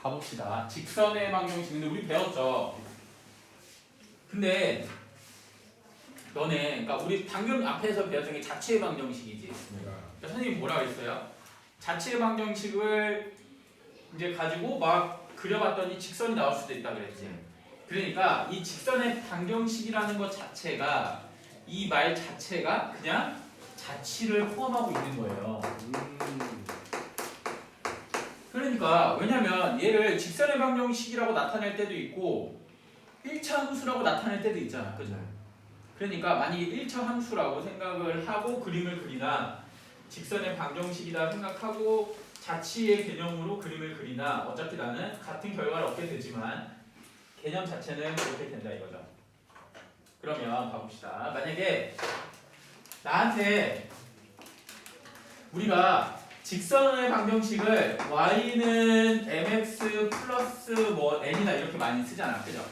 가봅시다. 직선의 방정식. 근데 우리 배웠죠. 근데 너네, 그러니까 우리 방금 앞에서 배웠던 게 자체의 방정식이지. 그러니까 선생님이 뭐라 그랬어요? 자체의 방정식을 이제 가지고 막 그려봤더니 직선이 나올 수도 있다 그랬지. 그러니까 이 직선의 방정식이라는 것 자체가 이 말 자체가 그냥 자치를 포함하고 있는 거예요. 그러니까 왜냐면 얘를 직선의 방정식이라고 나타낼 때도 있고 1차 함수라고 나타낼 때도 있잖아. 그죠? 그러니까 만약에 1차 함수라고 생각을 하고 그림을 그리나 직선의 방정식이다 생각하고 자치의 개념으로 그림을 그리나 어차피 나는 같은 결과를 얻게 되지만 개념 자체는 그렇게 된다 이거죠. 그러면 봐봅시다. 만약에 나한테 우리가 직선의 방정식을 y는 mx 플러스 뭐 n이나 이렇게 많이 쓰잖아. 그죠?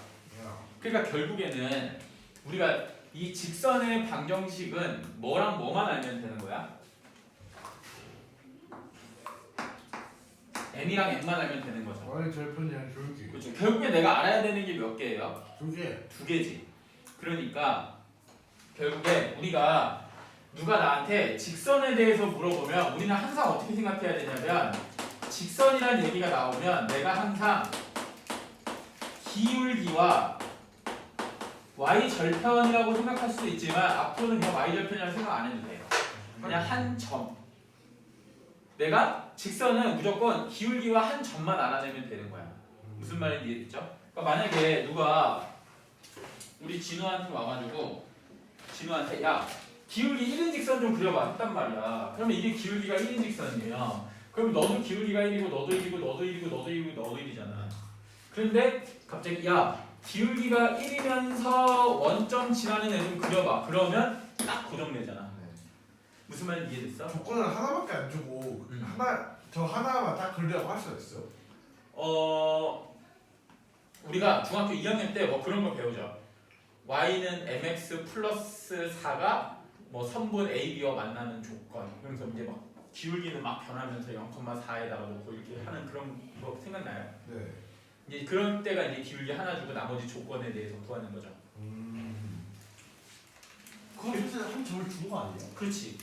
그러니까 결국에는 우리가 이 직선의 방정식은 뭐랑 뭐만 알면 되는 거야? n이랑 n만 알면 되는 거죠. y 절편이랑 줄기. 그렇죠. 결국에 내가 알아야 되는 게 몇 개예요? 2개. 2개지. 그러니까 결국에 우리가 누가 나한테 직선에 대해서 물어보면 우리는 항상 어떻게 생각해야 되냐면 직선이라는 얘기가 나오면 내가 항상 기울기와 y절편이라고 생각할 수도 있지만 앞으로는 그냥 y절편이라고 생각 안 해도 돼요. 그냥 한 점. 내가 직선은 무조건 기울기와 한 점만 알아내면 되는 거야. 무슨 말인지 이해됐죠? 그러니까 만약에 누가 우리 진우한테 와가지고 진우한테 야 기울기 1인 직선 좀 그려봐 했단 말이야. 그러면 이게 기울기가 1인 직선이에요. 그럼 너도 기울기가 1이고 너도 1이고 너도 1이고 너도 1이고 너도 1이잖아. 그런데 갑자기 야 기울기가 1이면서 원점 지나는 애 좀 그려봐. 그러면 딱 고정되잖아. 무슨 말인지 이해됐어? 조건을 하나밖에 안 주고 저 하나만 딱 그리려고 할 수가 있어요? 우리가 중학교 2학년 때 뭐 그런 거 배우죠. y는 mx 플러스 4가 뭐 선분 a, b와 만나는 조건. 그러면서 이제 막 기울기는 막 변하면서 0,4에다가 놓고 이렇게 하는 그런 거 생각나요? 네. 이제 그런 때가 이제 기울기 하나 주고 나머지 조건에 대해서 구하는 거죠. 그거 요새 한 점을 준 거 아니에요? 그렇지.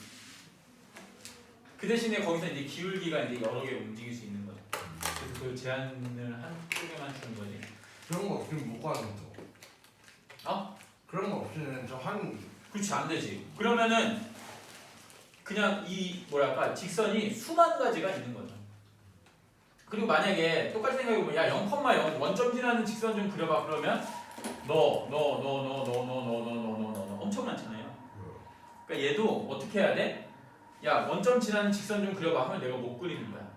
그 대신에 거기서 이제 기울기가 이제 여러 개 움직일 수 있는 거죠. 그래서 그 제한을 한쪽에만 주는 거지. 그런 거 없으면 못 가는 거. 그런 거 없으면 그렇지 안 되지. 그러면은 그냥 이 뭐랄까 직선이 수만 가지가 있는 거죠. 그리고 만약에 똑같이 생각해보면 야 0,0 원점 지나는 직선 좀 그려봐 그러면 너 엄청 많잖아요. 그러니까 얘도 어떻게 해야 돼? 야 원점 지나는 직선 좀 그려봐 하면 내가 못 그리는 거야.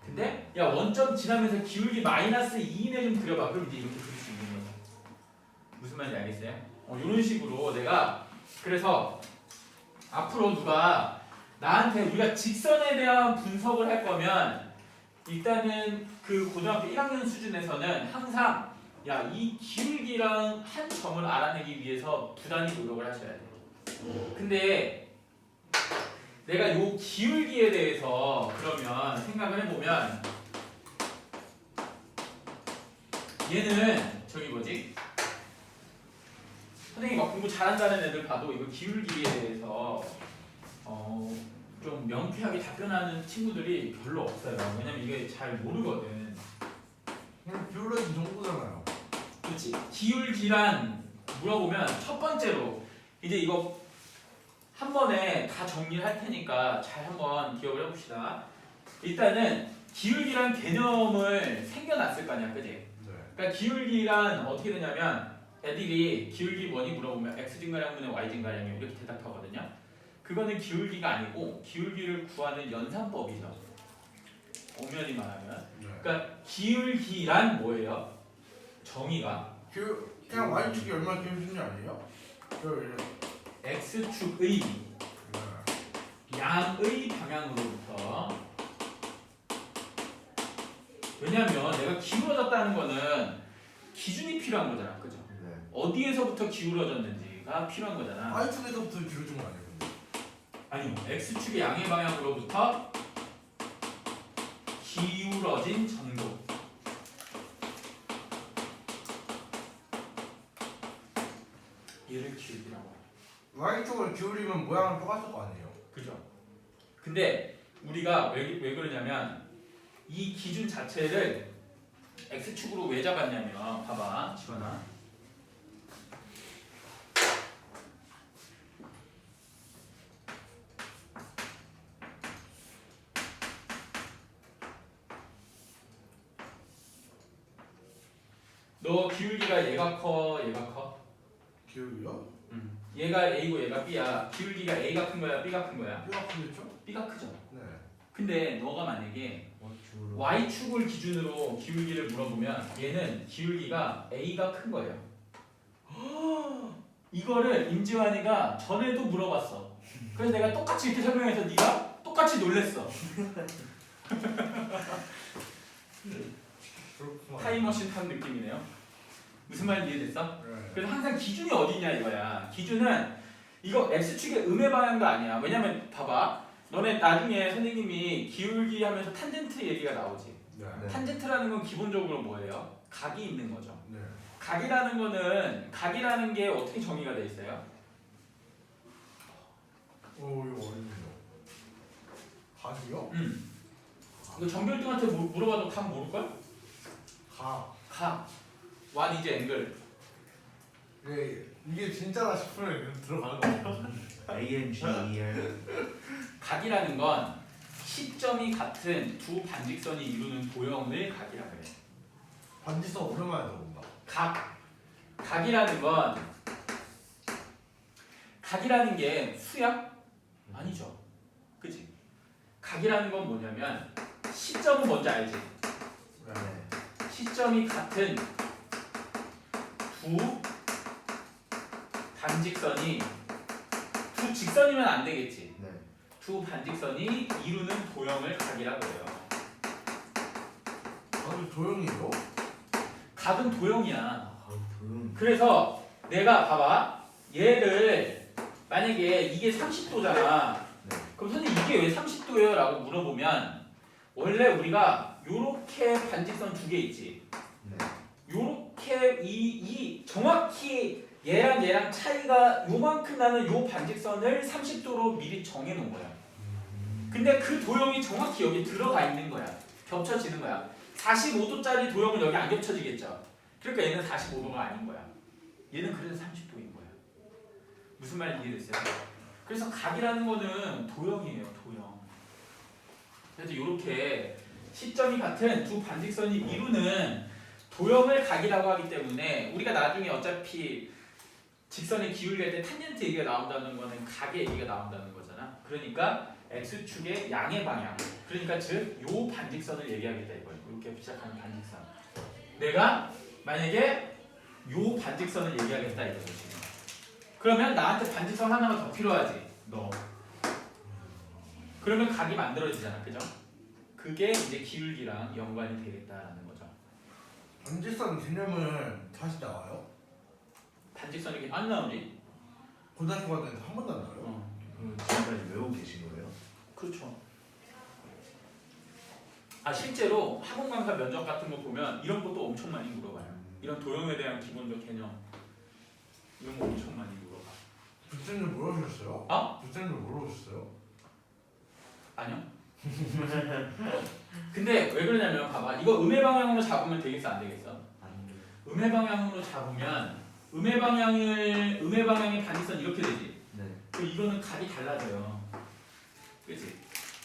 근데 야 원점 지나면서 기울기 마이너스 2 이내 좀 그려봐 그럼 이제 이렇게 그릴 수 있는 거죠. 무슨 말인지 알겠어요? 이런 식으로 내가 그래서 앞으로 누가 나한테 우리가 직선에 대한 분석을 할 거면 일단은 그 고등학교 1학년 수준에서는 항상 야 이 기울기랑 한 점을 알아내기 위해서 부단히 노력을 하셔야 돼요. 근데 내가 요 기울기에 대해서 그러면 생각을 해보면 얘는 저기 뭐지? 선생님이 막 공부 잘한다는 애들 봐도 이거 기울기에 대해서 좀 명쾌하게 답변하는 친구들이 별로 없어요. 왜냐면 이게 잘 모르거든. 그냥 비올레진 정도잖아요. 그렇지. 기울기란 물어보면 첫 번째로 이제 이거 한 번에 다 정리를 할 테니까 잘 한번 기억을 해봅시다. 일단은 기울기란 개념을 생겨났을 거 아니야, 그지? 네. 그러니까 기울기란 어떻게 되냐면 애들이 기울기 뭐니 물어보면 x 증가량분의 y 증가량이요 이렇게 대답하거든요. 그거는 기울기가 아니고 기울기를 구하는 연산법이죠. 엄연히 말하면. 네. 그러니까 기울기란 뭐예요? 정의가 그냥 y축이 얼마나 기울어진지 아니에요? x축의 양의 방향으로부터 왜냐면 내가 기울어졌다는 거는 기준이 필요한 거잖아. 그죠? 네. 어디에서부터 기울어졌는지가 필요한 거잖아. y축에서부터 기울어진 거 아니에요? 근데? 아니요. x축의 양의 방향으로부터 기울어진 정도. Y쪽을 기울이면 모양은 똑같을 거 아니에요? 그죠? 근데 우리가 왜 그러냐면 이 기준 자체를 x축으로 왜 잡았냐면 봐봐 지원아 너 기울기가 얘가 커 얘가 커? 기울기요? 얘가 A고 얘가 B야. 기울기가 A가 큰 거야 B가 큰 거야? 뼈가 크겠죠? B가 크죠. 네. 근데 너가 만약에 Y축으로. Y축을 기준으로 기울기를 물어보면 얘는 기울기가 A가 큰 거예요. 이거를 임지환이가 전에도 물어봤어. 그래서 내가 똑같이 이렇게 설명해서 네가 똑같이 놀랬어. 그렇구만. 타임머신 탄 느낌이네요. 무슨 말인지 이해됐어? 네. 그래서 항상 기준이 어디냐 이거야. 기준은 이거 x축의 음의 방향도 아니야. 왜냐면 봐봐. 너네 나중에 선생님이 기울기 하면서 탄젠트 얘기가 나오지. 네. 네. 탄젠트라는 건 기본적으로 뭐예요? 각이 있는 거죠. 네. 각이라는 게 어떻게 정의가 돼 있어요? 이거 어렵네요. 각이요? 이거 정결등한테 물어봐도 각 모를걸? 각. 각. What is angle? 네, 이게 진짜다 싶으면 들어가는 거예요. ANGER. 각이라는 건 시점이 같은 두 반직선이 이루는 도형을 각이라 그래. 반지성 오랜만에 들어본다. 각이라는 게 수야? 아니죠. 그치? 각이라는 건 뭐냐면 시점은 뭔지 알지? 네. 시점이 같은 두 반직선이 두 직선이면 안 되겠지. 네. 두 반직선이 이루는 도형을 각이라고 해요. 아주 조용히요? 각은 도형이야. 아, 도용. 그래서 내가 봐봐. 얘를 만약에 이게 30도잖아. 네. 그럼 선생님 이게 왜 30도예요? 라고 물어보면 원래 우리가 요렇게 반직선 두 개 있지. 네. 요렇게 이 정확히 얘랑 차이가 요만큼 나는 요 반직선을 30도로 미리 정해 놓은 거야. 근데 그 도형이 정확히 여기 들어가 있는 거야. 겹쳐지는 거야. 45도짜리 도형은 여기 안 겹쳐지겠죠. 그러니까 얘는 45도가 아닌 거야. 얘는 그래서 30도인 거야. 무슨 말인지 이해됐어요? 그래서 각이라는 거는 도형이에요. 도형. 그래서 이렇게 시점이 같은 두 반직선이 이루는 도형을 각이라고 하기 때문에 우리가 나중에 어차피 직선의 기울기할 때 탄젠트 얘기가 나온다는 거는 각의 얘기가 나온다는 거잖아. 그러니까 x축의 양의 방향. 그러니까 즉 요 반직선을 얘기하겠다 이거예요. 이렇게 시작하는 반직선. 내가 만약에 요 반직선을 얘기하겠다 이거지. 그러면 나한테 반직선 하나가 더 필요하지. 너. 그러면 각이 만들어지잖아. 그죠? 그게 이제 기울기랑 연관이 되겠다라는 거죠. 반지성 개념은 다시 나와요? 반직선이 안 나오지? 고등학교 갔는데 한 번도 안 나와요? 그럼 지금까지 외우고 계신 거예요? 그렇죠. 아 실제로 학원 강사 면접 같은 거 보면 이런 것도 엄청 많이 물어봐요. 이런 도형에 대한 기본적 개념 이런 거 엄청 많이 물어봐. 부장님 물어보셨어요? 어? 부장님 물어보셨어요? 아니요. 근데 왜 그러냐면 봐봐. 이거 음의 방향으로 잡으면 되겠어 안 되겠어? 안 돼. 음의 방향으로 잡으면 음의 방향의 반직선 이렇게 되지. 네. 그 이거는 각이 달라져요. 그렇지?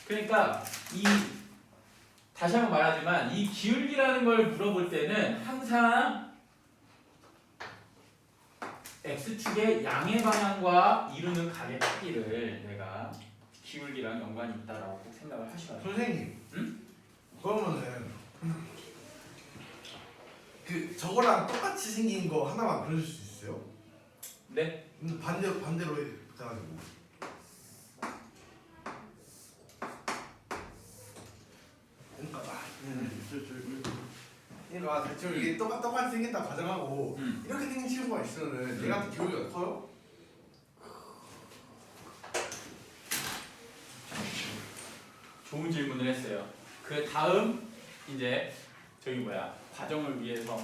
그러니까 다시 한번 말하지만 이 기울기라는 걸 물어볼 때는 항상 x축의 양의 방향과 이루는 각의 크기를 내가 기울기랑 연관이 있다라고 꼭 생각을 하셔야 돼요. 선생님. 응? 그러면은 저거랑 똑같이 생긴 거 하나만 그려줄 수 있어요? 네? 근데 반대로 해가지고. 그러니까 대충 이게 똑같이 생겼다 가정하고 이렇게 생긴 친구가 있으면은 얘가 기울기가 커요? 좋은 질문을 했어요. 그 다음 이제 과정을 위해서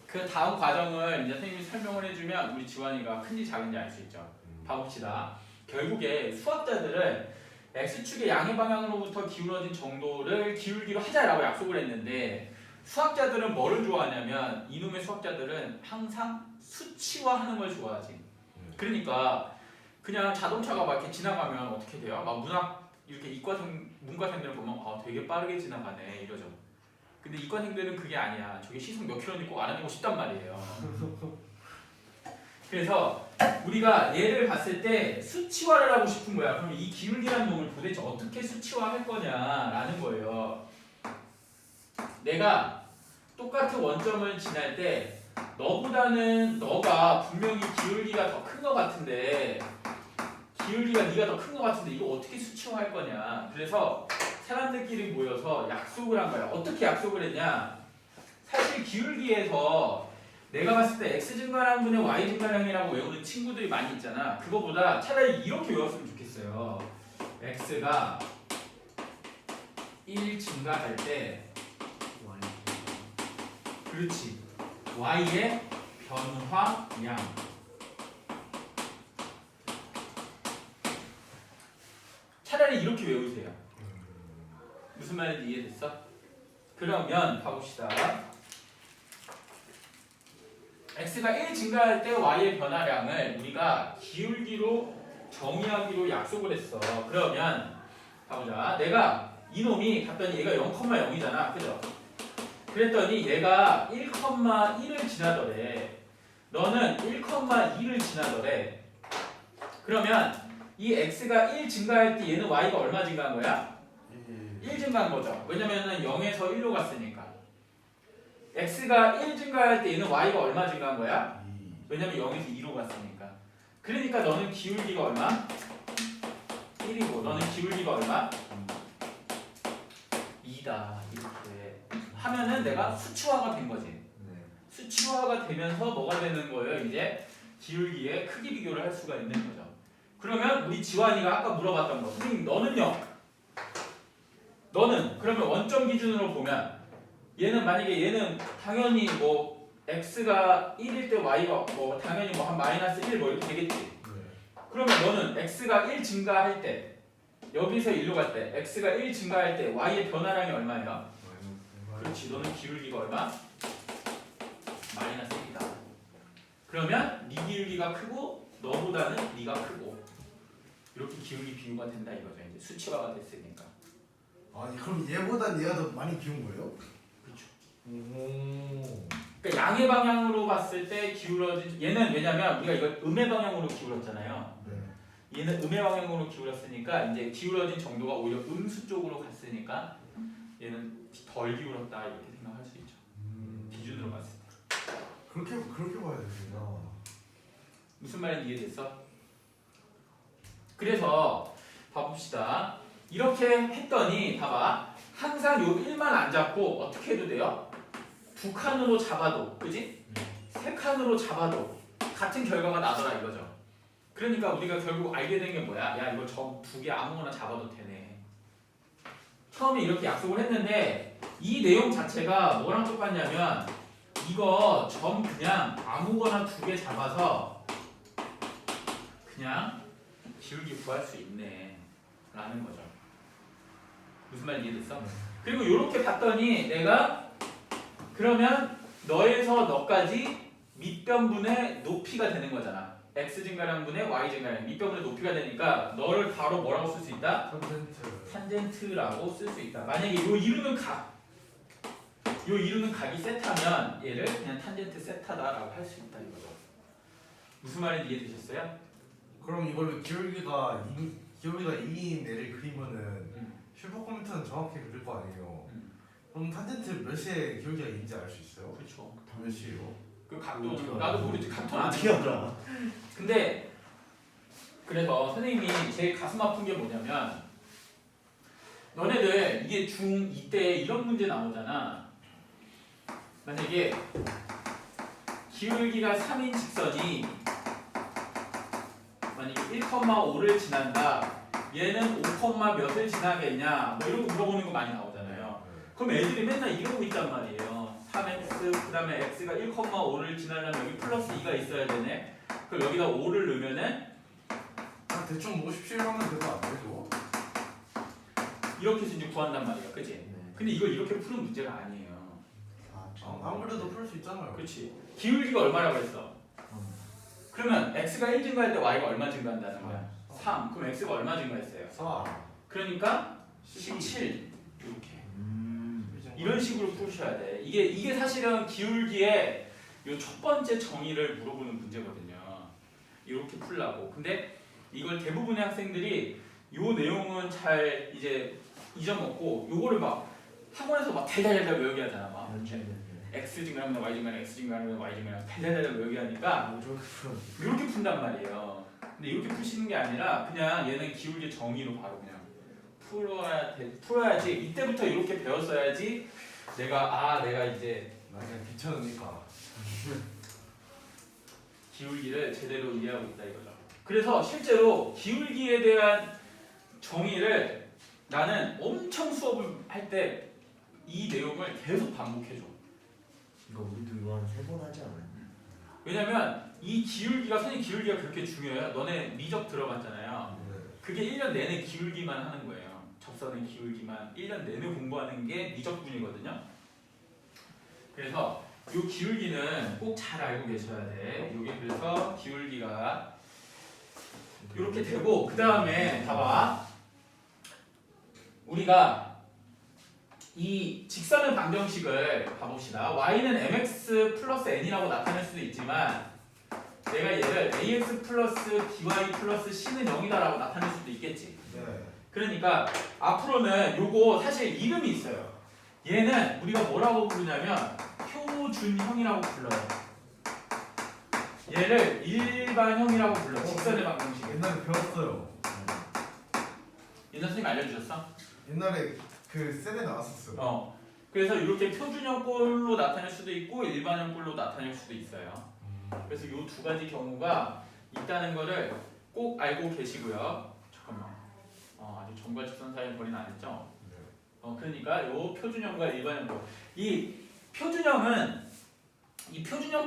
그 다음 과정을 이제 선생님이 설명을 해주면 우리 지환이가 큰지 작은지 알 수 있죠. 봐봅시다. 결국에 수학자들은 x축의 양의 방향으로부터 기울어진 정도를 기울기로 하자라고 약속을 했는데 수학자들은 뭐를 좋아하냐면 이놈의 수학자들은 항상 수치화하는 걸 좋아하지. 그러니까 그냥 자동차가 막 이렇게 지나가면 어떻게 돼요? 막 문학 이렇게 문과생들 보면 되게 빠르게 지나가네 이러죠. 근데 이과생들은 그게 아니야. 저게 시속 몇 킬로인지 꼭 알아내고 싶단 말이에요. 그래서 우리가 얘를 봤을 때 수치화를 하고 싶은 거야. 그럼 이 기울기라는 놈을 도대체 어떻게 수치화할 거냐라는 거예요. 내가 똑같은 원점을 지날 때 너가 분명히 기울기가 더 큰 거 같은데 기울기가 네가 더 큰 거 같은데 이거 어떻게 수치화할 거냐. 그래서 사람들끼리 모여서 약속을 한 거야. 어떻게 약속을 했냐. 사실 기울기에서 내가 봤을 때 x 증가량분의 y 증가량이라고 외우는 친구들이 많이 있잖아. 그거보다 차라리 이렇게 외웠으면 좋겠어요. x가 1 증가할 때 그렇지. y의 변화량. 차라리 이렇게 외우세요. 무슨 말인지 이해됐어? 그러면 봐봅시다. x가 1 증가할 때 y의 변화량을 우리가 기울기로 정의하기로 약속을 했어. 그러면 봐보자. 내가 이놈이 갔더니 얘가 0,0이잖아. 그죠? 그랬더니 얘가 1,1을 지나더래. 너는 1,2를 지나더래. 그러면 이 x가 1 증가할 때 얘는 y가 얼마 증가한 거야? 1 증가한 거죠. 왜냐면은 0에서 1로 갔으니까. x가 1 증가할 때 얘는 y가 얼마 증가한 거야? 왜냐면 0에서 2로 갔으니까. 그러니까 너는 기울기가 얼마? 1이고 너는 기울기가 얼마? 2다. 이렇게 하면은 내가 수치화가 된 거지. 수치화가 되면서 뭐가 되는 거예요? 이제 기울기의 크기 비교를 할 수가 있는 거죠. 그러면 우리 지환이가 아까 물어봤던 거. 선생님 너는요? 너는 그러면 원점 기준으로 보면 얘는 만약에 얘는 당연히 뭐 x가 1일 때 y가 뭐 당연히 뭐 한 마이너스 1 뭐 이렇게 되겠지. 그러면 너는 x가 1 증가할 때 여기서 1로 갈 때 x가 1 증가할 때 y의 변화량이 얼마예요? 그렇지. 너는 기울기가 얼마? 마이너스 1이다. 그러면 네 기울기가 크고 너보다는 네가 크고 이렇게 기울기 비교가 된다 이거죠. 이제 수치화가 됐으니까. 아니 그럼 얘보다 얘가 더 많이 기운 거예요? 그렇죠. 오. 그러니까 양의 방향으로 봤을 때 기울어진 얘는 왜냐면 우리가 이걸 음의 방향으로 기울었잖아요. 네. 얘는 음의 방향으로 기울었으니까 이제 기울어진 정도가 오히려 음수 쪽으로 갔으니까 얘는 덜 기울었다 이렇게 생각할 수 있죠. 기준으로 봤을 때. 그렇게 봐야 되구나. 무슨 말인지 이해됐어? 그래서 봐봅시다. 이렇게 했더니 봐봐. 항상 요 1만 안 잡고 어떻게 해도 돼요? 두 칸으로 잡아도 그지? 세 칸으로 잡아도 같은 결과가 나더라 이거죠. 그러니까 우리가 결국 알게 된 게 뭐야? 야 이거 점 두 개 아무거나 잡아도 되네. 처음에 이렇게 약속을 했는데 이 내용 자체가 뭐랑 똑같냐면 이거 점 그냥 아무거나 두 개 잡아서 그냥 기울기 구할 수 있네 라는 거죠. 무슨 말인지 이해됐어? 그리고 이렇게 봤더니 내가 그러면 너에서 너까지 밑변분의 높이가 되는 거잖아. x 증가량분의 y 증가량 밑변분의 높이가 되니까 너를 바로 뭐라고 쓸 수 있다? 탄젠트라고 쓸 수 있다. 만약에 요 이루는 각이 세타면 얘를 그냥 탄젠트 세타다라고 할 수 있다 이거죠. 무슨 말인지 이해되셨어요? 그럼 이걸로 기울기가 2인 애를 그리면은 슈퍼컴퓨터는 정확히 그릴 거 아니에요. 그럼 탄젠트 몇 시에 기울기가 있는지 알 수 있어요? 그렇죠. 몇 시에요? 그 각도는 나도 모르지. 각도는 안 어떻게 알아? 근데 그래서 선생님이 제일 가슴 아픈 게 뭐냐면 너네들 이게 중2 때 이런 문제 나오잖아. 만약에 기울기가 3인 직선이 만약에 1,5를 지난다. 얘는 5, 몇을 지나겠냐 뭐 이런 거 물어보는 거 많이 나오잖아요. 그럼 애들이 맨날 이러고 있단 말이에요. 3x 그 다음에 x가 1,5를 지나려면 여기 플러스 2가 있어야 되네. 그럼 여기다 5를 넣으면은 대충 57 하면 되도 안 되죠? 이렇게 해서 이제 구한단 말이야, 그치? 네. 근데 이걸 이렇게 푸는 문제가 아니에요. 안 그래도 풀 수 있잖아요. 그렇지. 기울기가 얼마라고 했어? 그러면 x가 1 증가할 때 y가 얼마 증가한다는 거야? 3. 그럼 x가 얼마 증가했어요? 4. 그러니까 17. 이렇게. 음. 이런 식으로 푸셔야 돼. 이게 사실은 기울기의 요 첫 번째 정의를 물어보는 문제거든요. 이렇게 풀라고. 근데 이걸 대부분의 학생들이 요 내용은 잘 이제 잊어먹고 요거를 막 학원에서 막 달달달달 외우게 하잖아. 막 x 증가하면 y 증가하면 x 증가하면 y 증가하면 달달달달 외우게 하니까 이렇게 푼단 말이에요. 근데 이렇게 푸시는 게 아니라 그냥 얘는 기울기 정의로 바로 그냥 풀어야지. 이때부터 이렇게 배웠어야지 내가 이제 나중에 귀찮으니까. 기울기를 제대로 이해하고 있다 이거죠. 그래서 실제로 기울기에 대한 정의를 나는 엄청 수업을 할 때 이 내용을 계속 반복해줘. 이거 우리도 이거 한 3번 하지 않아요? 왜냐면 이 기울기가 선생님 기울기가 그렇게 중요해요. 너네 미적 들어봤잖아요. 그게 1년 내내 기울기만 하는 거예요. 접선의 기울기만 1년 내내 공부하는 게 미적분이거든요. 그래서 이 기울기는 꼭 잘 알고 계셔야 돼. 이게 그래서 기울기가 이렇게 되고 그 다음에 봐봐. 우리가 이 직선의 방정식을 봐봅시다. y는 mx 플러스 n이라고 나타낼 수도 있지만 내가 얘를 ax 플러스 by 플러스 c는 0이다라고 나타낼 수도 있겠지. 네. 그러니까 앞으로는 요거 사실 이름이 있어요. 얘는 우리가 뭐라고 부르냐면 표준형이라고 불러요. 얘를 일반형이라고 불러. 직선의 방정식. 옛날에 배웠어요. 옛날 선생님 알려주셨어? 옛날에 그 셀에 나왔었어요. 그래서 이렇게 표준형 꼴로 나타낼 수도 있고 일반형 꼴로 나타낼 수도 있어요. 그래서 이 두 가지 경우가 있다는 거를 꼭 알고 계시고요. 잠깐만. 아직 점과 직선 사이의 거리는 안 했죠? 그러니까 이 표준형과 일반형 꼴. 이 표준형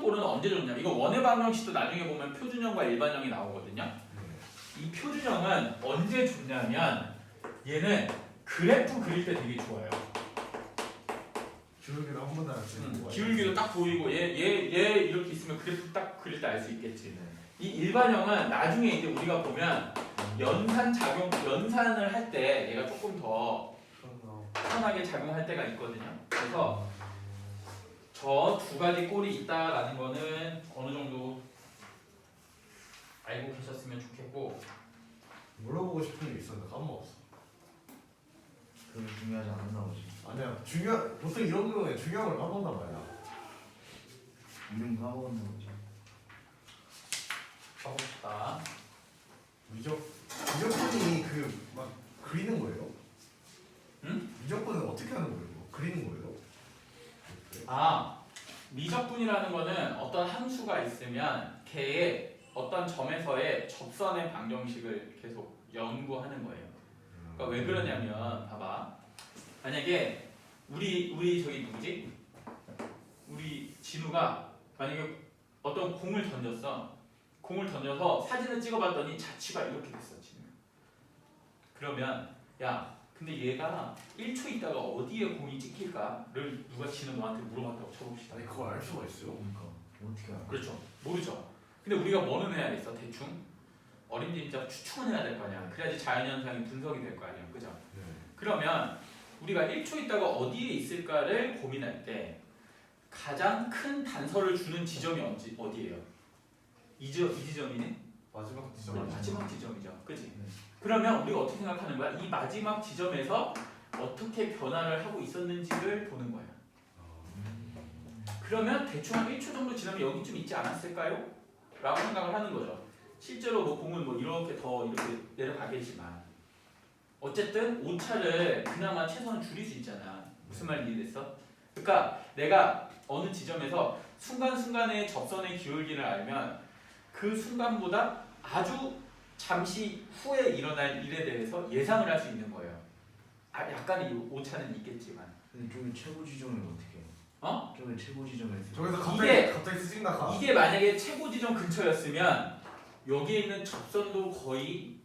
꼴은 언제 줬냐? 이거 원의 방정식도 나중에 보면 표준형과 일반형이 나오거든요. 이 표준형은 언제 줬냐면 얘는 그래프 그릴 때 되게 좋아요. 기울기를 한 번도 안 쓰는 거예요. 기울기도 딱 보이고 얘 이렇게 있으면 그래프 딱 그릴 때 알 수 있겠지. 이 일반형은 나중에 이제 우리가 보면 연산을 할 때 얘가 조금 더 편하게 작용할 때가 있거든요. 그래서 저 두 가지 꼴이 있다라는 거는 어느 정도 알고 계셨으면 좋겠고. 물어보고 싶은 게 있었는데 까먹었어. 그게 중요하지 않았나 보지. 아니야. 보통 이런 경우에 중요한 걸 까먹나 봐요. 이름 까먹었나 보지. 가봅시다. 미적분이 그 막 그리는 거예요? 응? 미적분은 어떻게 하는 거예요? 그리는 거예요? 미적분이라는 거는 어떤 함수가 있으면 걔의 어떤 점에서의 접선의 방정식을 계속 연구하는 거예요. 그러니까 왜 그러냐면 봐봐. 만약에 우리 저기 누구지? 우리 진우가 만약에 어떤 공을 던졌어. 공을 던져서 사진을 찍어봤더니 자취가 이렇게 됐어. 진우. 그러면 야 근데 얘가 1초 있다가 어디에 공이 찍힐까를 누가 진우 너한테 물어봤다고 쳐봅시다. 아니 그걸 알 수가 있어요? 그러니까 어떻게 알아? 그렇죠. 모르죠. 근데 우리가 뭐는 해야겠어? 대충 어림짐작 추측은 해야 될 거 아니야. 그래야지 자연현상이 분석이 될 거 아니야. 그죠? 네. 그러면 우리가 1초 있다가 어디에 있을까를 고민할 때 가장 큰 단서를 주는 지점이 어디예요? 이 지점이네? 마지막 지점. 마지막 지점이죠. 그치? 네. 그러면 우리가 어떻게 생각하는 거야? 이 마지막 지점에서 어떻게 변화를 하고 있었는지를 보는 거야. 그러면 대충 한 1초 정도 지나면 여기쯤 있지 않았을까요? 라고 생각을 하는 거죠. 실제로 뭐 공은 뭐 이렇게 더 이렇게 내려가겠지만 어쨌든 오차를 그나마 최소한 줄일 수 있잖아. 무슨 말 이해됐어? 그러니까 내가 어느 지점에서 순간순간의 접선의 기울기를 알면 그 순간보다 아주 잠시 후에 일어날 일에 대해서 예상을 할 수 있는 거예요. 약간의 오차는 있겠지만. 근데 저기 최고 지점은 어떻게 해요? 저기 최고 지점에서 저기서 이게- 갑자기 스찍 나가. 이게 만약에 최고 지점 근처였으면 여기에 있는 접선도 거의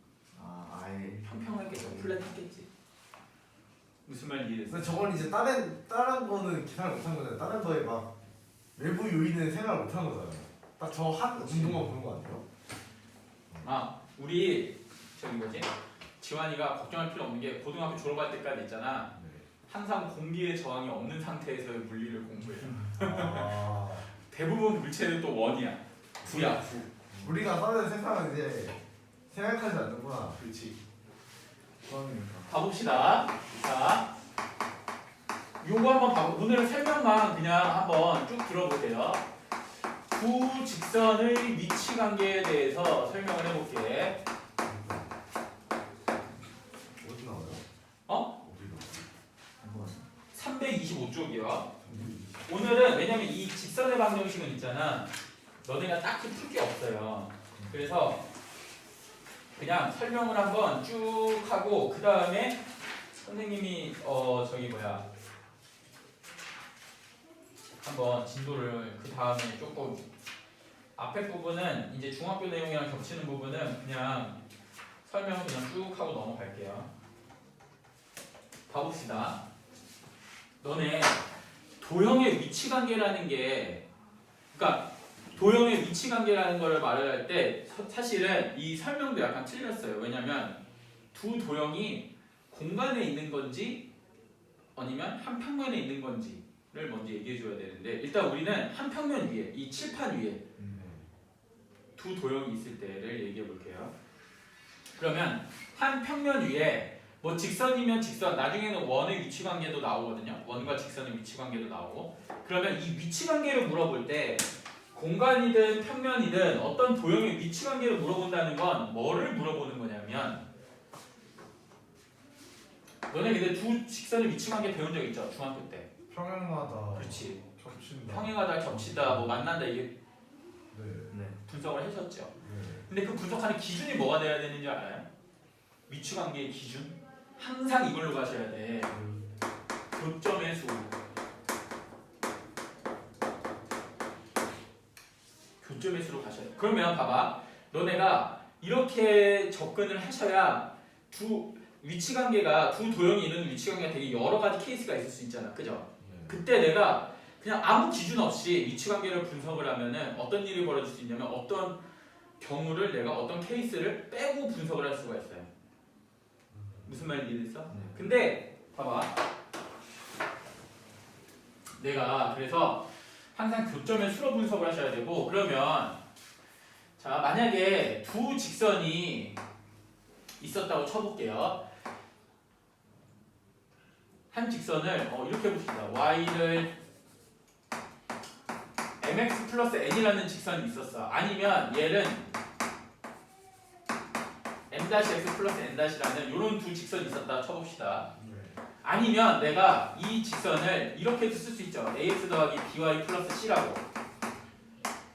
플랫 했겠지. 무슨 말 이해됐어? 근데 저건 이제 다른 거는 계산을 못한 거잖아요. 다른 거에 막 외부 요인은 생각을 못한 거잖아요. 딱 저 한 운동만 보는 거 아니에요? 아 우리 저기 뭐지? 지환이가 걱정할 필요 없는 게 고등학교 졸업할 때까지 있잖아. 네. 항상 공기의 저항이 없는 상태에서의 물리를 공부해요. 아, 대부분 물체는 또 원이야. 구야 구. 우리가 사는 세상은 이제 생각하지 않는구나. 그렇지. 처음이니까. 가봅시다. 자, 요거 한번 봐보. 오늘 설명만 그냥 한번 쭉 들어보세요. 두 직선의 위치 관계에 대해서 설명을 해볼게. 어디 나와요? 어? 어디 325쪽이요. 나와요? 오늘은 왜냐면 이 직선의 방정식은 있잖아. 너네가 딱히 풀 게 없어요. 그래서 그냥 설명을 한번 쭉 하고 그 다음에 선생님이 저기 뭐야 한번 진도를 그 다음에 조금 앞에 부분은 이제 중학교 내용이랑 겹치는 부분은 그냥 설명을 그냥 쭉 하고 넘어갈게요. 봐봅시다. 너네 도형의 위치 관계라는 게 그러니까 도형의 위치 관계라는 걸 말을 할 때 사실은 이 설명도 약간 틀렸어요. 왜냐면 두 도형이 공간에 있는 건지 아니면 한 평면에 있는 건지를 먼저 얘기해 줘야 되는데 일단 우리는 한 평면 위에 이 칠판 위에 두 도형이 있을 때를 얘기해 볼게요. 그러면 한 평면 위에 뭐 직선이면 직선 나중에는 원의 위치 관계도 나오거든요. 원과 직선의 위치 관계도 나오고 그러면 이 위치 관계를 물어볼 때 공간이든 평면이든 어떤 도형의 위치 관계를 물어본다는 건 뭐를 물어보는 거냐면 너네 근데 두 직선의 위치 관계 배운 적 있죠? 중학교 때. 평행하다. 그렇지. 겹친다. 평행하다, 겹치다, 뭐 만난다 이게 네. 네. 분석을 하셨죠. 네. 근데 그 분석하는 기준이 뭐가 돼야 되는지 알아요? 위치 관계의 기준? 항상 이걸로 가셔야 돼. 교점의 수. 교점의 수로 가셔야 돼. 그러면 봐봐. 너네가 이렇게 접근을 하셔야 두 위치 관계가 두 도형이 있는 위치 관계가 되게 여러 가지 케이스가 있을 수 있잖아. 그죠? 그때 내가 그냥 아무 기준 없이 위치 관계를 분석을 하면은 어떤 일이 벌어질 수 있냐면 어떤 경우를 내가 어떤 케이스를 빼고 분석을 할 수가 있어요. 무슨 말인지 이해됐어? 네. 근데 봐봐. 내가 그래서 항상 교점의 수로 분석을 하셔야 되고 그러면 자 만약에 두 직선이 있었다고 쳐볼게요. 한 직선을 이렇게 봅시다. y를 mx 플러스 n이라는 직선이 있었어. 아니면 얘는 m-x 플러스 n-라는 이런 두 직선이 있었다 쳐봅시다. 아니면 내가 이 직선을 이렇게도 쓸 수 있죠. ax 더하기 by 플러스 c라고.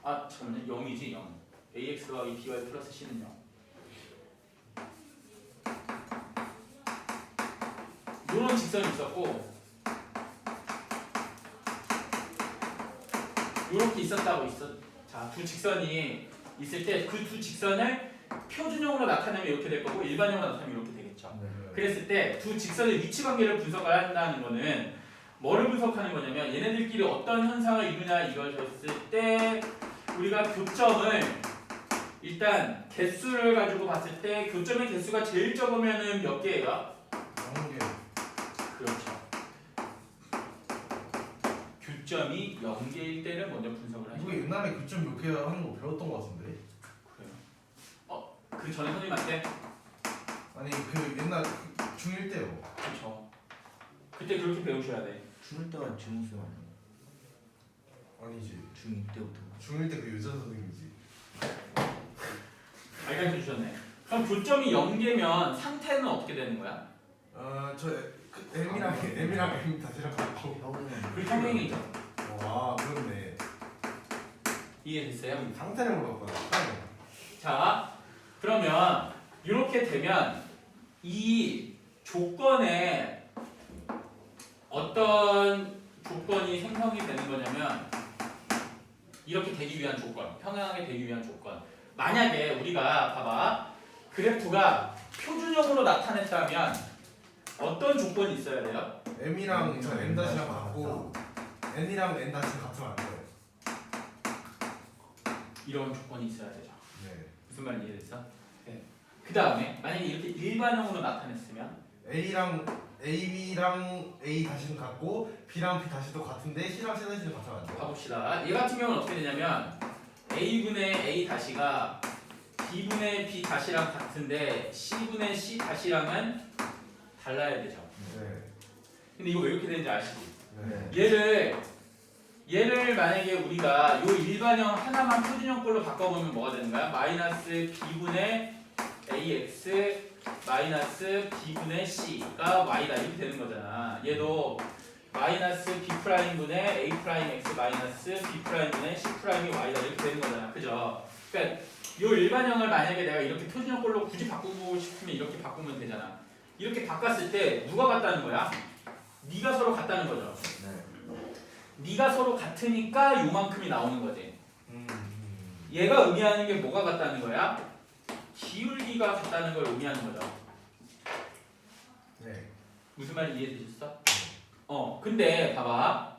아 잠깐만요. 0이지 0. ax 더하기 by 플러스 c는 0. 이런 직선이 있었고 이렇게 있었다고 자, 두 직선이 있을 때 그 두 직선을 표준형으로 나타내면 이렇게 될 거고 일반형으로 나타내면 이렇게 되겠죠. 네. 그랬을 때 두 직선의 위치 관계를 분석을 한다는 거는 뭐를 분석하는 거냐면 얘네들끼리 어떤 현상을 이루냐 이루어졌을 때 우리가 교점을 일단 개수를 가지고 봤을 때 교점의 개수가 제일 적으면은 몇 개예요? 0개. 그렇죠. 교점이 0개일 때를 먼저 분석을 하죠. 이거 옛날에 교점 몇 개 하는 거 배웠던 거 같은데? 그래요. 그 전에 선생님한테? 아니 그 옛날 중1 때요. 그렇죠. 그때 그렇게 배우셔야 돼. 중1 때가 중수 아니에요? 아니지. 중2 때부터. 중1 때 그 여자 선생님이지. 알게 해주셨네. 그럼 교점이 0개면 상태는 어떻게 되는 거야? 저 M이랑 M 다시랑 갖고. 그 평행이죠. 와 그렇네. 이해됐어요? 상태를 물어봤구나. 자, 그러면 이렇게 되면 이 조건에 어떤 조건이 생성이 되는 거냐면 이렇게 되기 위한 조건, 평행하게 되기 위한 조건. 만약에 우리가 봐봐, 그래프가 표준형으로 나타냈다면 어떤 조건이 있어야 돼요? m이랑 저 m 다시랑 같고 n이랑 n 다시 같으면 안 돼요. 이런 조건이 있어야 되죠. 네. 무슨 말인지 이해됐어? 네. 그 다음에 만약에 이렇게 일반형으로 나타냈으면 a랑 ab랑 a 다시는 같고 b랑 b 다시도 같은데 c랑 c 다시는 같으면 안 돼요. 가봅시다. 얘 같은 경우는 어떻게 되냐면 a분의 a 다시가 b분의 b 다시랑 같은데 c분의 c 다시랑은 달라야 되죠. 네. 근데 이거 왜 이렇게 되는지 아시지? 네. 얘를 만약에 우리가 요 일반형 하나만 표준형 걸로 바꿔보면 뭐가 되는 거야? 마이너스 b분의 ax 마이너스 b분의 c가 y다 이렇게 되는 거잖아. 얘도 마이너스 b 프라임분의 a 프라임 x 마이너스 b 프라임분의 c 프라임이 y다 이렇게 되는 거잖아. 그죠? 그러니까 요 일반형을 만약에 내가 이렇게 표준형 걸로 굳이 바꾸고 싶으면 이렇게 바꾸면 되잖아. 이렇게 바꿨을 때 누가 같다는 거야? 네가 서로 같다는 거죠. 네가 서로 같으니까 요만큼이 나오는 거지. 얘가 의미하는 게 뭐가 같다는 거야? 기울기가 같다는 걸 의미하는 거죠. 네. 무슨 말인지 이해되셨어? 근데 봐봐.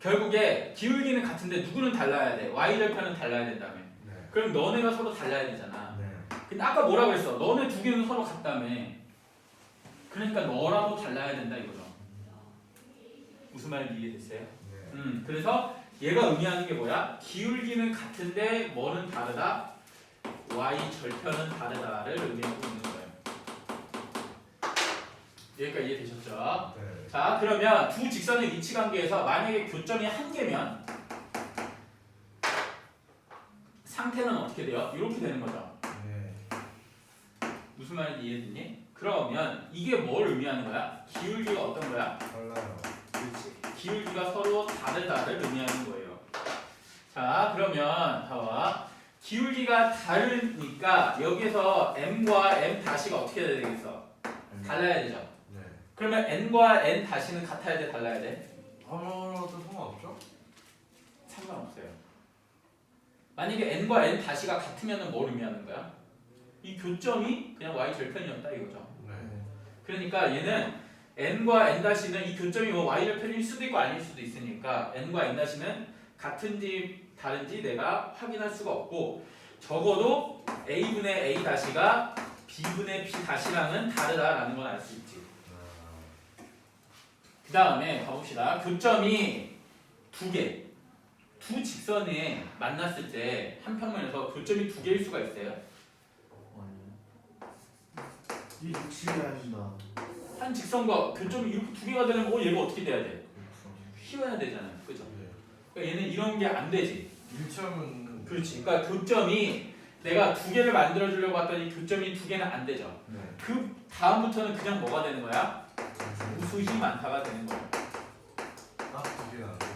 결국에 기울기는 같은데 누구는 달라야 돼? y절편은 달라야 된다며. 네. 그럼 너네가 서로 달라야 되잖아. 네. 근데 아까 뭐라고 했어? 너네 두 개는 서로 같다며. 그러니까 너라도 달라야 된다 이거죠. 무슨 말인지 이해됐어요? 네. 그래서 얘가 의미하는 게 뭐야? 기울기는 같은데 뭐는 다르다? y절편은 다르다를 의미하고 있는 거예요. 여기까지 이해되셨죠? 네. 자, 그러면 두 직선의 위치 관계에서 만약에 교점이 한 개면 상태는 어떻게 돼요? 이렇게 되는 거죠. 네. 무슨 말인지 이해됐니? 그러면 이게 뭘 의미하는 거야? 기울기가 어떤 거야? 달라요. 그렇지. 기울기가 서로 다르다를 의미하는 거예요. 자, 그러면 봐봐. 기울기가 다르니까 여기서 m과 m 다시가 어떻게 돼야 되겠어? 달라야 되죠. 네. 그러면 n과 n 다시는 같아야 돼, 달라야 돼? 아무것도 상관없죠? 상관없어요. 만약에 n과 n 다시가 같으면 뭘 의미하는 거야? 이 교점이 그냥 y 절편이었다 이거죠. 네. 그러니까 얘는 n과 n 다시는 이 교점이 뭐 y 절편일 수도 있고 아닐 수도 있으니까 n과 n 다시는 같은지 다른지 내가 확인할 수가 없고 적어도 a분의 a 다시가 b분의 b 다시랑은 다르다라는 건 알 수 있지. 그 다음에 가봅시다. 교점이 두 개, 두 직선이 만났을 때 한 평면에서 교점이 두 개일 수가 있어요. 이 육식이 아니다. 한 직선과 교점이 이렇게 두 개가 되면 얘가 어떻게 돼야 돼? 휘어야 되잖아요. 그죠? 네. 그러니까 얘는 이런 게 안 되지. 일치하면 그렇지. 그러니까 교점이 내가 두 개를 만들어 주려고 했더니 교점이 두 개는 안 되죠. 네. 그 다음부터는 그냥 뭐가 되는 거야? 우수 힘 많다가 되는 거야. 딱두 개가 안 돼요.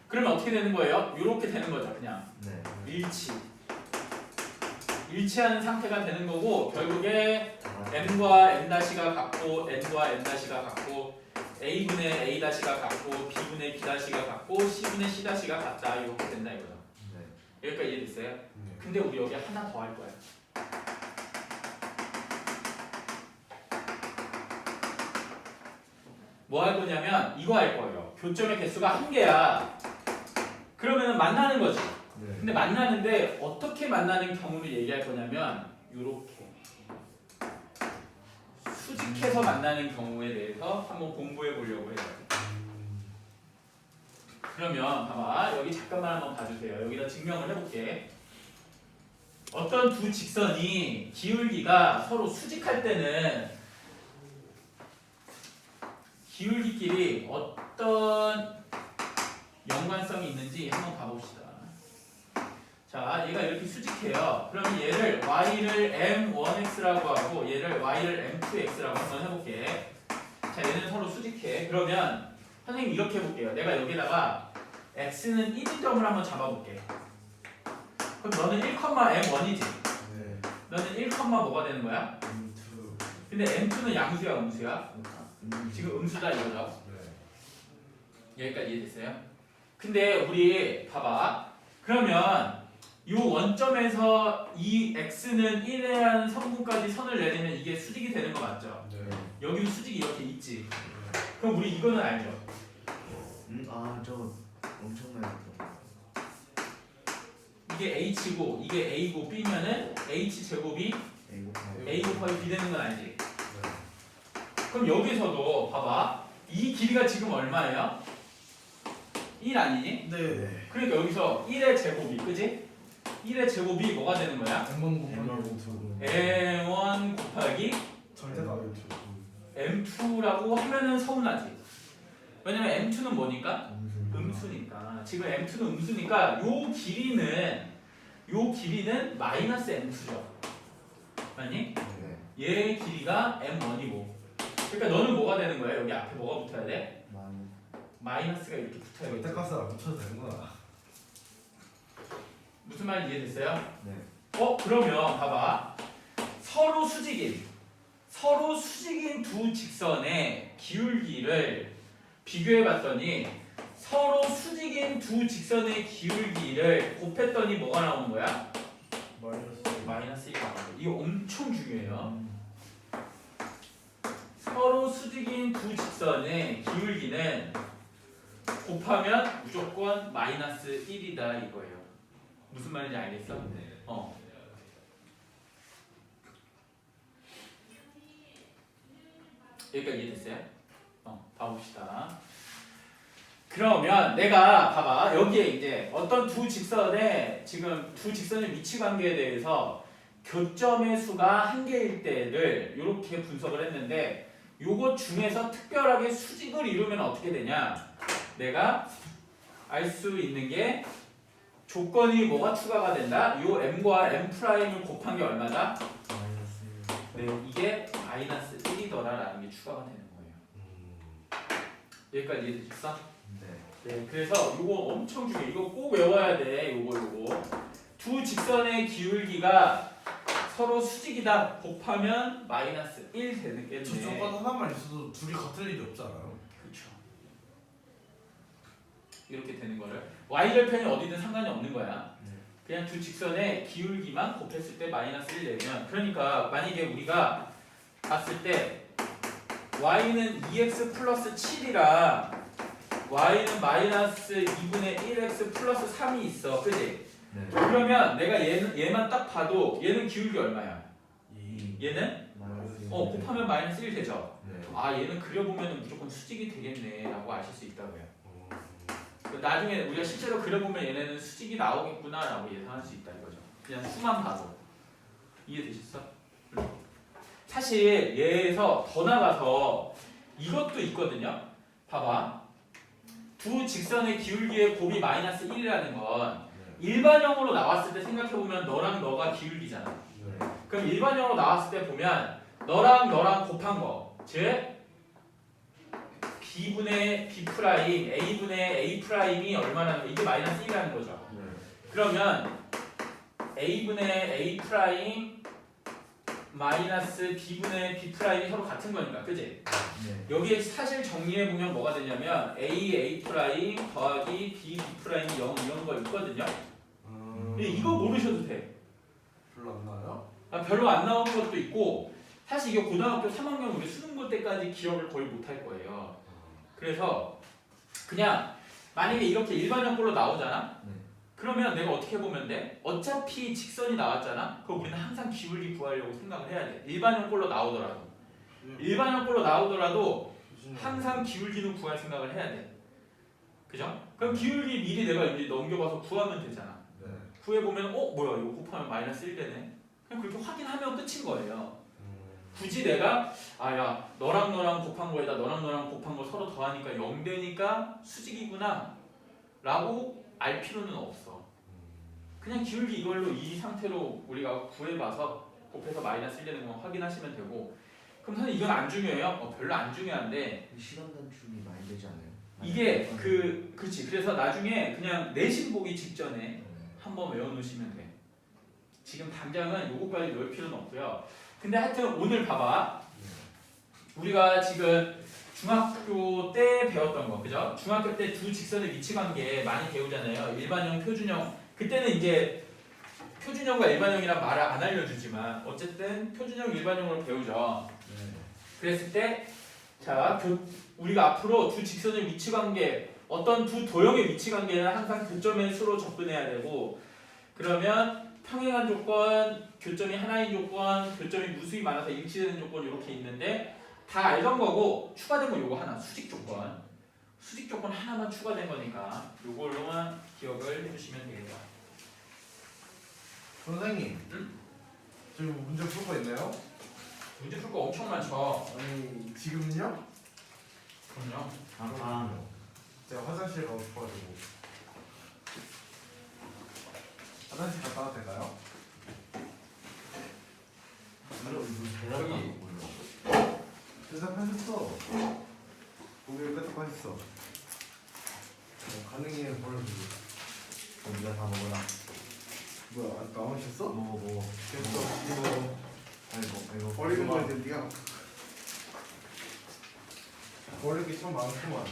그러면 어떻게 되는 거예요? 이렇게 되는 거죠. 그냥 네. 일치하는 상태가 되는 거고 결국에 n과 n-가 같고 n과 n-가 같고 a분의 a-가 같고 b분의 b-가 같고 c분의 c-가 같다 이렇게 된다 이거죠. 네. 여기까지 이해됐어요? 네. 근데 우리 여기 하나 더 할 거야. 뭐 할 거냐면 이거 할 거예요. 교점의 개수가 한 개야. 그러면 만나는 거지. 네. 근데 만나는데 어떻게 만나는 경우를 얘기할 거냐면 요렇게 수직해서 만나는 경우에 대해서 한번 공부해 보려고 해요. 그러면 봐봐 여기 잠깐만 한번 봐주세요. 여기다 증명을 해볼게. 어떤 두 직선이 기울기가 서로 수직할 때는 기울기끼리 어떤 연관성이 있는지 한번 봐봅시다. 자, 얘가 이렇게 수직해요. 그러면 얘를 y를 m1x라고 하고 얘를 y를 m2x라고 한번 해볼게. 자, 얘는 서로 수직해. 그러면 선생님 이렇게 해볼게요. 내가 여기다가 x는 1인 점을 한번 잡아볼게. 그럼 너는 1,m1이지? 네. 너는 1, 뭐가 되는 거야? M2. 근데 m2는 양수야, 음수야? 지금 음수다 이거죠? 네. 여기까지 이해됐어요? 근데 우리 봐봐. 그러면 이 원점에서 이 x는 1이라는 성분까지 선을 내리면 이게 수직이 되는 거 맞죠? 네. 여기도 수직이 이렇게 있지. 그럼 우리 이거는 알죠? 저 엄청나게 이게 h고 이게 a고 b면은 h 제곱이 a 곱하기 b 되는 건 알지? 그럼 여기서도 봐봐. 이 길이가 지금 얼마예요? 1 아니니? 네. 그러니까 여기서 1의 제곱이 그지? 1의 제곱이 뭐가 되는 거야? m1 곱하기 절대가 m2라고 하면은 서운하지. 왜냐면 m2는 뭐니까? 음수니까. 지금 m2는 음수니까 요 길이는 마이너스 m2죠. 맞니? 얘의 길이가 m1이고. 그러니까 너는 뭐가 되는 거야? 여기 앞에 뭐가 붙어야 돼? 마이너스가 이렇게 붙어야겠지. 절대값을 안 붙여도 되는구나. 무슨 말인지 이해됐어요? 네. 그러면 봐봐. 서로 수직인 두 직선의 기울기를 비교해봤더니 서로 수직인 두 직선의 기울기를 곱했더니 뭐가 나오는 거야? 마이너스 1이 나오는 거야. 이거 엄청 중요해요. 서로 수직인 두 직선의 기울기는 곱하면 무조건 마이너스 1이다 이거예요. 무슨 말인지 알겠어? 여기까지 이해됐어요? 봐봅시다. 그러면 내가 봐봐. 여기에 이제 어떤 두 직선의 지금 두 직선의 위치 관계에 대해서 교점의 수가 한 개일 때를 이렇게 분석을 했는데 요것 중에서 특별하게 수직을 이루면 어떻게 되냐? 내가 알 수 있는 게 조건이 뭐가 추가가 된다? 요 m과 m'을 곱한 게 얼마다? 네, 이게 마이너스 1이더라라는 게 추가가 되는 거예요. 여기까지 이해되셨어? 네, 그래서 요거 엄청 중요해. 이거 꼭 외워야 돼. 요거. 두 직선의 기울기가 서로 수직이다. 곱하면 마이너스 1 되는 게 저 조건 하나만 있어도 둘이 같을 일이 없잖아요. 그렇죠. 이렇게 되는 거를 y절편이 어디든 상관이 없는 거야. 그냥 두 직선의 기울기만 곱했을 때 마이너스 1 내면, 그러니까 만약에 우리가 봤을 때 y는 2x 플러스 7이랑 y는 마이너스 2분의 1x 플러스 3이 있어. 그지? 그러면 내가 얘만 딱 봐도 얘는 기울기 얼마야? 얘는? 곱하면 마이너스 1 되죠? 얘는 그려보면 무조건 수직이 되겠네 라고 아실 수 있다고요. 나중에 우리가 실제로 그려보면 얘네는 수직이 나오겠구나 라고 예상할 수 있다 이거죠. 그냥 수만 봐도. 이해되셨어? 사실 얘에서 더 나가서 이것도 있거든요. 봐봐. 두 직선의 기울기의 곱이 마이너스 1이라는 건 일반형으로 나왔을 때 생각해보면 너랑 너가 기울기잖아. 그럼 일반형으로 나왔을 때 보면 너랑 곱한 거 즉 B분의 B 프라임, A분의 A 프라임이 얼마나 이게 마이너스 1이라는 거죠. 그러면 A분의 A 프라임 마이너스 B분의 B 프라임이 서로 같은 거니까, 그지? 여기에 사실 정리해 보면 뭐가 되냐면 A 프라임 더하기 B 프라임이 0 이런 거 있거든요. 근데 이거 모르셔도 돼. 별로 안 나요? 별로 안 나오는 것도 있고, 사실 이게 고등학교 3학년 우리 수능 볼 때까지 기억을 거의 못 할 거예요. 그래서 그냥 만약에 이렇게 일반형꼴로 나오잖아? 그러면 내가 어떻게 보면 돼? 어차피 직선이 나왔잖아? 그럼 우리는 항상 기울기 구하려고 생각을 해야 돼. 일반형꼴로 나오더라도 항상 기울기는 구할 생각을 해야 돼. 그죠? 그럼 기울기 미리 내가 이제 넘겨봐서 구하면 되잖아. 구해보면 뭐야 이거 곱하면 마이너스 1 되네? 그냥 그렇게 확인하면 끝인 거예요. 굳이 내가 야 너랑 곱한 거에다 너랑 곱한 거 서로 더하니까 0 되니까 수직이구나 라고 알 필요는 없어. 그냥 기울기 이걸로 이 상태로 우리가 구해봐서 곱해서 마이너스 1 되는 거 확인하시면 되고. 그럼 선생님 이건 안 중요해요? 별로 안 중요한데 시간 단축이 많이 되지 않아요? 이게 그렇지. 그래서 나중에 그냥 내신 보기 직전에 한번 외워놓으시면 돼. 지금 당장은 요거까지 외울 필요는 없고요. 근데 하여튼 오늘 봐봐. 우리가 지금 중학교 때 배웠던 거, 그죠? 중학교 때 두 직선의 위치 관계 많이 배우잖아요. 일반형, 표준형. 그때는 이제 표준형과 일반형이란 말을 안 알려주지만 어쨌든 표준형 일반형으로 배우죠. 네. 그랬을 때 자, 우리가 앞으로 두 직선의 위치 관계 어떤 두 도형의 위치 관계는 항상 교점의 수로 접근해야 되고 그러면 평행한 조건, 교점이 하나인 조건, 교점이 무수히 많아서 일치되는 조건 이렇게 있는데 다 알던 거고 추가된 건 요거 하나 수직 조건. 수직 조건 하나만 추가된 거니까 요걸로만 기억을 해주시면 되겠다. 선생님. 지금 문제 풀 거 있나요? 문제 풀 거 엄청 많죠. 아니 지금요? 그럼요. 아하. 제가 화장실 가고 싶어가지고. 화장실 갔다 와도 될까요? 저기 대답하셨어. 고개를 끄덕하셨어. 가능해 보여주고. 네가 다 먹어라. 뭐야 아직 남으셨어? 먹어. 됐어. 이거 아이고. 버리는 거야 네가. 버릴 게 참 많구만.